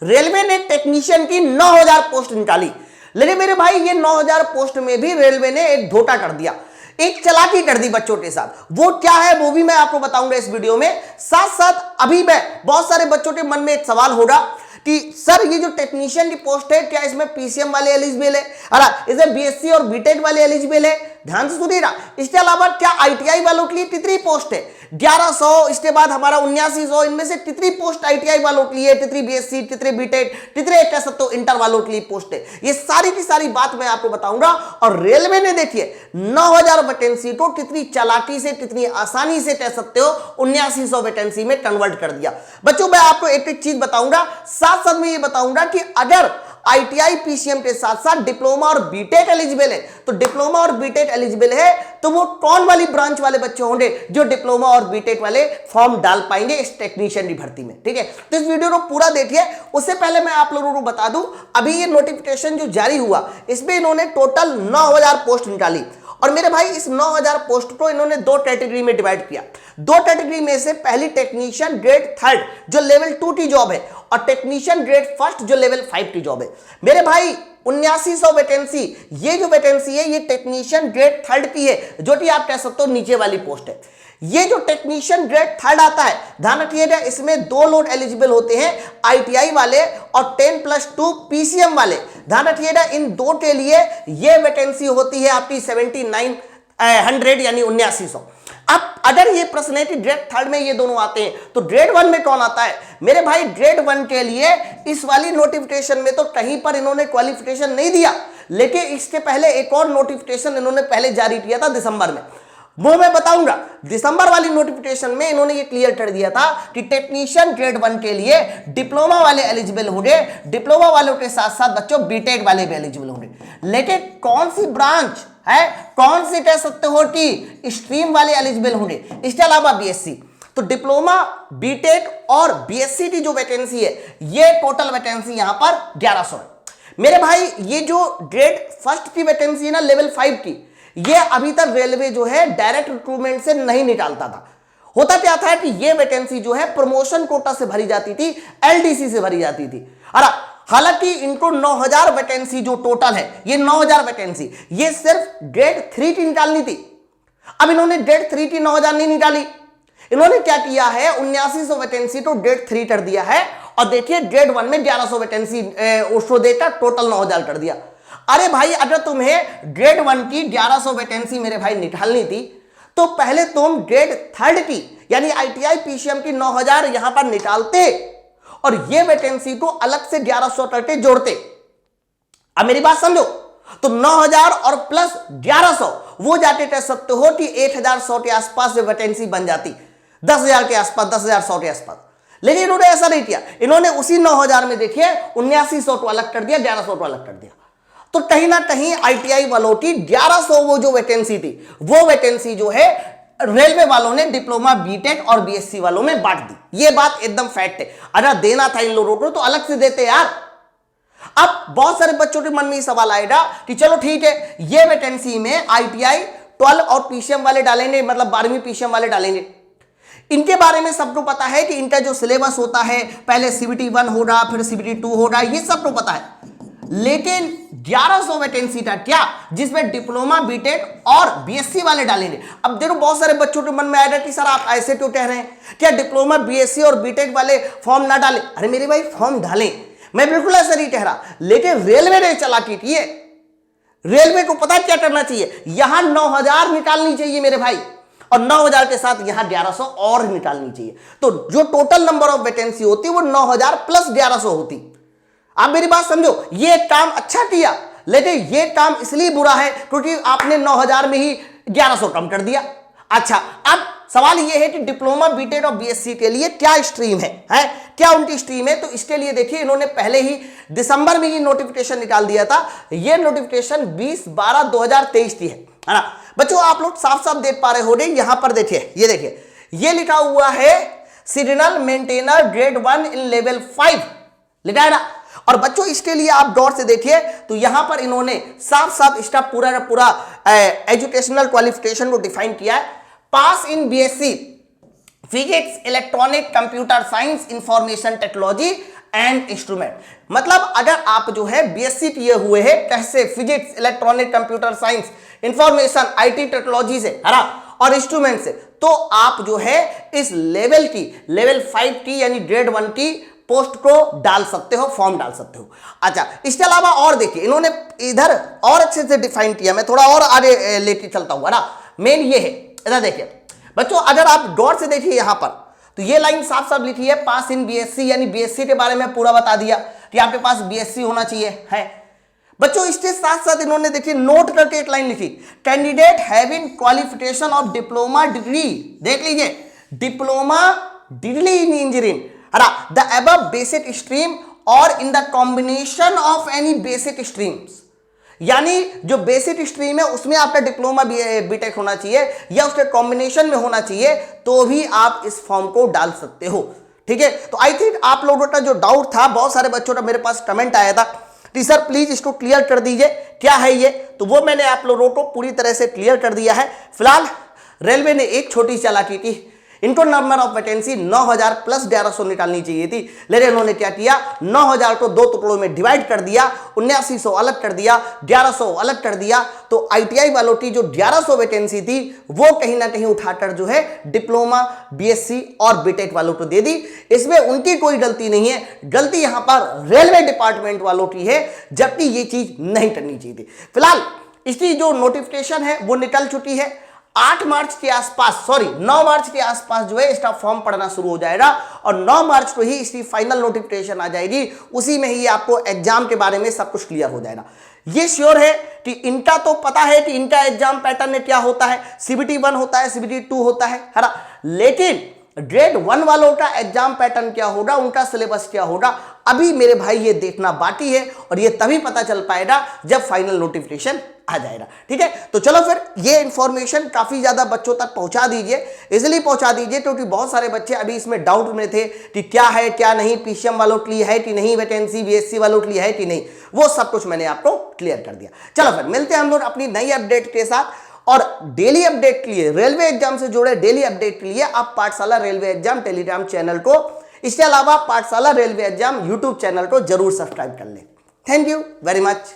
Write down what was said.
Railway ने technician की 9000 post निकाली, लेकिन मेरे भाई ये 9000 पोस्ट में भी रेलवे ने एक धोखा कर दिया, एक चालाकी कर दी बच्चों के साथ। वो क्या है वो भी मैं आपको बताऊंगा इस वीडियो में। साथ साथ अभी मैं बहुत सारे बच्चों के मन में एक सवाल होगा कि सर ये जो टेक्नीशियन की पोस्ट है क्या इसमें पीसीएम वाले एलिजिबल है, अरे इसमें बीएससी और बीटेक वाले एलिजिबल है? ध्यान से सुनिएगा। इसके अलावा क्या आईटीआई वालों के लिए कितनी पोस्ट है? 1100, इसके बाद हमारा 7900, इनमें से कितनी पोस्ट आईटीआई वालों के लिए, कितनी बीएससी, कितनी बीटेक, कितने कह सकते हो इंटर वालों के लिए पोस्ट है? ये सारी की सारी बात मैं आपको बताऊंगा। और रेलवे ने देखिए 9000 वैकेंसी को कितनी चालाकी से, कितनी आसानी से कह सकते हो 7900 वैकेंसी में कन्वर्ट कर दिया। बच्चों मैं आपको एक एक चीज बताऊंगा, साथ साथ में ये बताऊंगा कि अगर आईटीआई पीसीएम के साथ साथ डिप्लोमा और बीटेक एलिजिबल है, तो डिप्लोमा और बीटेक एलिजिबल है तो वो कौन वाली ब्रांच वाले बच्चे होंगे जो डिप्लोमा और बीटेक वाले फॉर्म डाल पाएंगे इस टेक्नीशियन की भर्ती में? ठीक है, तो इस वीडियो को पूरा देखिए। उससे पहले मैं आप लोगों को बता दूं, अभी ये नोटिफिकेशन जो जारी हुआ इसमें इन्होंने टोटल 9000 पोस्ट निकाली। और मेरे भाई इस 9000 पोस्ट को इन्होंने दो कैटेगरी में डिवाइड किया। दो कैटेगरी में से पहली टेक्नीशियन ग्रेड 3 जो लेवल 2 की जॉब है, और टेक्नीशियन ग्रेड 1 जो लेवल 5 की जॉब है। मेरे भाई 7900 वैकेंसी, ये जो वैकेंसी है ये टेक्नीशियन ग्रेड 3 की है, जो कि आप कह सकते हो नीचे वाली पोस्ट है। ये जो टेक्नीशियन ग्रेड 3 आता है, ध्यान रखिएगा, इसमें दो लोग एलिजिबल होते हैं, आईटीआई वाले और 10+2 पीसीएम वाले। ध्यान रखिएगा, इन दो के लिए ये वैकेंसी होती है आपकी 7900 यानी 7900। अब अगर ये प्रश्न है कि ग्रेड 3 में ये दोनों आते हैं तो ग्रेड 1 में कौन आता है? मेरे भाई ग्रेड 1 के लिए इस वाली नोटिफिकेशन में तो कहीं पर इन्होंने क्वालिफिकेशन नहीं दिया, लेकिन इसके पहले एक और नोटिफिकेशन इन्होंने पहले जारी किया था दिसंबर में, वो मैं बताऊंगा। दिसंबर वाली नोटिफिकेशन में इन्होंने ये क्लियर कर दिया था कि टेक्नीशियन ग्रेड 1 के लिए डिप्लोमा वाले एलिजिबल होंगे, डिप्लोमा वालों के साथ साथ बच्चों बीटेक वाले भी एलिजिबल होंगे। लेकिन कौन सी ब्रांच है, कौन सी कह सकते हो कि स्ट्रीम वाले एलिजिबल होंगे, इसके अलावा बीएससी। तो डिप्लोमा, बीटेक और बीएससी की जो वैकेंसी है ये टोटल वैकेंसी यहां पर 1100 है। मेरे भाई ये जो ग्रेड 1 की वैकेंसी है ना लेवल 5 की, ये अभी तक रेलवे जो है डायरेक्ट रिक्रूटमेंट से नहीं निकालता था। होता क्या था कि ये वैकेंसी जो है प्रमोशन कोटा से भरी जाती थी, एलडीसी से भरी जाती थी। अरे हालांकि इनको 9000 वैकेंसी जो टोटल है, ये 9000 वैकेंसी ये सिर्फ ग्रेड 3 की निकालनी थी। अब इन्होंने ग्रेड 3 की 9000 नहीं निकाली, इन्होंने क्या किया है 7900 वैकेंसी तो ग्रेड 3 कर दिया है, और देखिए ग्रेड 1 में 1100 वैकेंसी उसको देकर टोटल 9000 कर दिया। अरे भाई अगर तुम्हें ग्रेड 1 की 1100 वैकेंसी मेरे भाई निकालनी थी तो पहले तुम ग्रेड 3 की यानी आईटीआई पीसीएम की 9000 यहां पर निकालते और ये वैकेंसी को अलग से 1100 करके जोड़ते। अब मेरी बात समझो, तो 9000 और प्लस 1100 वो जाके कह सकते हो कि 1100 के आसपास वैकेंसी बन जाती, 10000 के आसपास, 10100 के आसपास। लेकिन इन्होंने ऐसा नहीं किया, इन्होंने उसी 9000 में देखिए 7900 को अलग कर दिया, 1100 को अलग कर दिया। तो कहीं ना कहीं आईटीआई वालों की 1100 वो जो वैकेंसी थी, वो वैकेंसी जो है रेलवे वालों ने डिप्लोमा, बीटेक और बीएससी वालों में बांट दी। ये बात एकदम फैक्ट है। अगर देना था इन लोगों को तो अलग से देते यार। अब बहुत सारे बच्चों के मन में ये सवाल आएगा कि चलो ठीक है, ये वैकेंसी में आईटीआई 12 और पीसीएम वाले डालेंगे, मतलब 12वीं पीसीएम वाले डालेंगे। इनके बारे में सबको पता है कि इनका जो सिलेबस होता है, पहले सीबीटी 1 होगा, फिर सीबीटी 2 होगा, ये सबको पता है। लेकिन 1100 वैकेंसी था क्या जिसमें डिप्लोमा, बीटेक और बीएससी वाले डालेंगे? अब देखो बहुत सारे बच्चों के मन में आएगा कि सर आप ऐसे क्यों कह रहे हैं, क्या डिप्लोमा, बीएससी और बीटेक वाले फॉर्म ना डालें? अरे मेरे भाई फॉर्म डालें, मैं बिल्कुल ऐसा नहीं कह रहा, लेकिन रेलवे ने चालाकी की है। रेलवे को पता क्या करना चाहिए, यहां 9000 निकालनी चाहिए मेरे भाई, और 9000 के साथ यहां 1100 और निकालनी चाहिए। तो जो टोटल नंबर ऑफ वैकेंसी होती है वो 9000 प्लस 1100 होती। आप मेरी बात समझो, ये काम अच्छा किया, लेकिन ये काम इसलिए बुरा है क्योंकि आपने 9000 में ही 1100 कम कर दिया। अच्छा, अब सवाल ये है कि डिप्लोमा, बीटेक और बीएससी के लिए क्या स्ट्रीम है, क्या उनकी स्ट्रीम है? तो इसके लिए देखिए इन्होंने पहले ही दिसंबर में ये नोटिफिकेशन निकाल दिया था। ये नोटिफिकेशन 20/12/2023 की है ना बच्चों? आप लोग साफ साफ देख पा रहे होंगे, यहां पर देखिए, ये देखिए, ये लिखा हुआ है signal maintainer grade 1 in level 5 लिखा है ना। और बच्चों इसके लिए आप गौर से देखिए तो यहां पर इन्होंने साफ साफ इसका पूरा पूरा एजुकेशनल क्वालिफिकेशन को डिफाइन किया है। Pass in BSc physics, electronic, computer science, information technology and instrument. मतलब अगर आप जो है बीएससी किए हुए हैं कैसे, physics, electronic, computer science, information, IT technology से, है ना, और इंस्ट्रूमेंट से, तो आप जो है इस लेवल की, लेवल 5 की यानी ग्रेड 1 की पोस्ट को डाल सकते हो, फॉर्म डाल सकते हो। अच्छा, इसके अलावा और देखिए इन्होंने इधर और अच्छे से डिफाइन किया, मैं थोड़ा और आगे लेके चलता हूं, है ना। मेन ये है, इधर देखिए बच्चों, अगर आप गौर से देखिए यहां पर, तो ये लाइन साफ साफ लिखी है पास इन बीएससी, यानी बीएससी के बारे में पूरा बता दिया कि आपके पास बीएससी होना चाहिए है। बच्चों इसके साथ साथ इन्होंने देखिए नोट करके एक लाइन लिखी, candidate having qualification of diploma degree, देख लीजिए, diploma degree in engineering, the above basic stream और in the combination of any basic streams, यानी जो बेसिक स्ट्रीम है उसमें आपका डिप्लोमा बीटेक होना चाहिए या उसके कॉम्बिनेशन में होना चाहिए, तो भी आप इस फॉर्म को डाल सकते हो। ठीक है, तो आई थिंक आप लोगों का जो डाउट था, बहुत सारे बच्चों का मेरे पास कमेंट आया था कि सर प्लीज इसको क्लियर कर दीजिए क्या है ये, तो वो मैंने आप लोगों को पूरी तरह से क्लियर कर दिया है। फिलहाल रेलवे ने एक छोटी चालाकी की, इनको नंबर ऑफ वैकेंसी 9000 प्लस 1100 निकालनी चाहिए थी, लेकिन उन्होंने क्या किया, 9000 को दो टुकड़ों में डिवाइड कर दिया, 7900 अलग कर दिया, 1100 अलग कर दिया, तो आईटीआई वालों की जो 1100 वैकेंसी थी वो कहीं ना कहीं उठाकर जो है डिप्लोमा, बीएससी और बीटेक वालों को दे दी। इसमें उनकी कोई गलती नहीं है, गलती यहां पर रेलवे डिपार्टमेंट वालों की है, जबकि ये चीज नहीं करनी चाहिए थी। फिलहाल इसकी जो नोटिफिकेशन है वो निकल चुकी है, 8 मार्च के आसपास, सॉरी 9 मार्च के आसपास जो है इसका फॉर्म पढ़ना शुरू हो जाएगा और 9 मार्च को ही इसकी फाइनल नोटिफिकेशन आ जाएगी, उसी में ही आपको एग्जाम के बारे में सब कुछ क्लियर हो जाएगा। ये श्योर है कि इनका तो पता है कि इनका एग्जाम पैटर्न क्या होता है, सीबीटी 1 होता है, सीबीटी 2 होता है ना, लेकिन ग्रेड 1 वालों का एग्जाम पैटर्न क्या होगा, उनका सिलेबस क्या होगा, अभी मेरे भाई ये देखना बाकी है और ये तभी पता चल पाएगा जब फाइनल नोटिफिकेशन आ जाएगा। ठीक है, तो चलो फिर ये इंफॉर्मेशन काफी ज्यादा बच्चों तक पहुंचा दीजिए, इसलिए पहुंचा दीजिए क्योंकि बहुत सारे बच्चे अभी इसमें डाउट में थे कि क्या है क्या नहीं, पीसीएम वालों के लिए है कि नहीं वैकेंसी, बीएससी वालों के लिए है कि नहीं, वो सब कुछ मैंने आपको क्लियर कर दिया। चलो फिर मिलते हैं हम लोग अपनी नई अपडेट के साथ, और डेली अपडेट के लिए, रेलवे एग्जाम से जुड़े डेली अपडेट के लिए आप पाठशाला रेलवे एग्जाम टेलीग्राम चैनल को, इसके अलावा पाठशाला रेलवे एग्जाम यूट्यूब चैनल को जरूर सब्सक्राइब कर लें। Thank you very much.